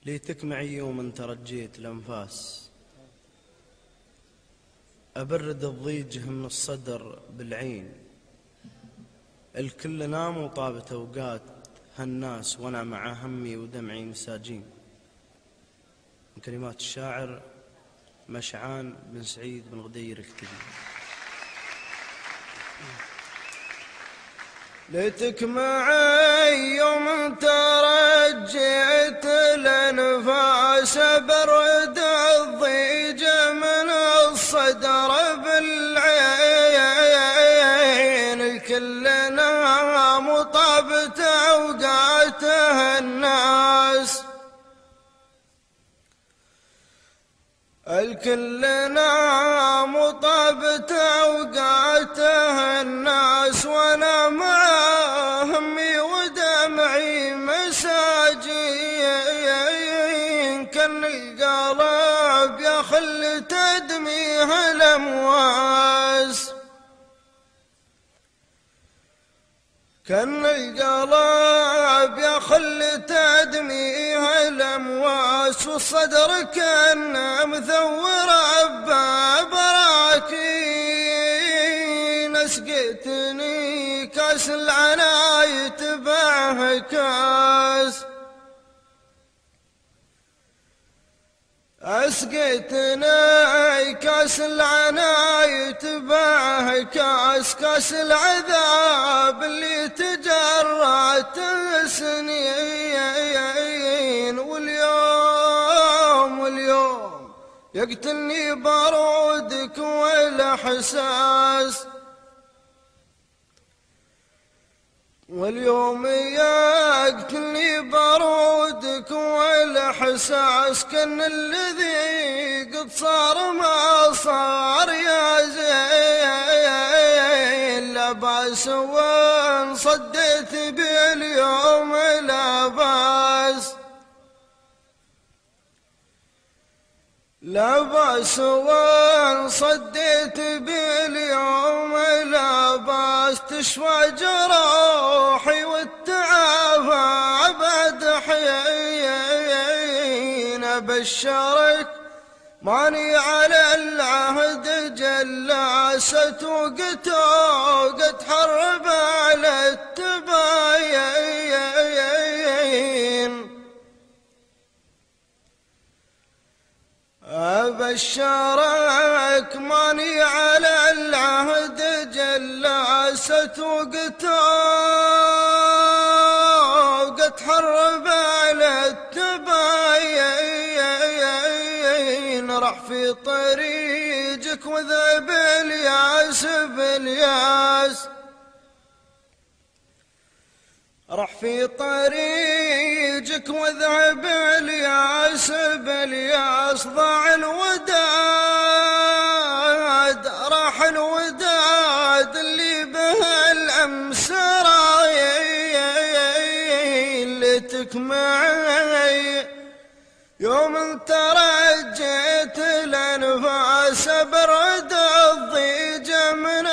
ليتك معي يوم ترجيت الأنفاس، أبرد الضيجه من الصدر بالعين. الكل نام وطابت أوقات هالناس، وأنا مع همي ودمعي مساجين. من كلمات الشاعر مشعان بن سعيد بن غدير الكتبي. ليتك معي يوم ترجيت الأنفاس، برد الضيج من الصدر بالعين. الكل نام وطابت أوقاته الناس، الكل نام وطابت أوقاته الناس، وأنا مع همي ودمعي مساجين. كان القلب يخل تدميه الأمواس، كان القلب يخل تدميه الأمواس، والصدر كان مثور براكين. اسقيتني كاس العناية تبعه كاس، اسقيتني كاس العناية تبعه كاس. كاس العذاب اللي تجرعت سنين، واليوم يقتلني بارودك والاحساس. واليوم يقتلني بارودك والاحساس. كان الذي قد صار ما صار يا زين، لا باس وان صديت باليوم لا باس، لا باس وان صديت باليوم لا باس. تشفى جراحي والتعافى بعد حين. أبشرك ماني على العهد جلاسة، وقت حرب على التباين. أبشرك ماني على العهد جلاسة، وقت حرب على التباين. راح في طريقك وذاب الياس بالياس، راح في طريقك وذهب الياس بالياس. ضاع الوداد، راح الوداد اللي به الأمس راين. ليتك معي يوم ترجيت الأنفاس، برد الضيج من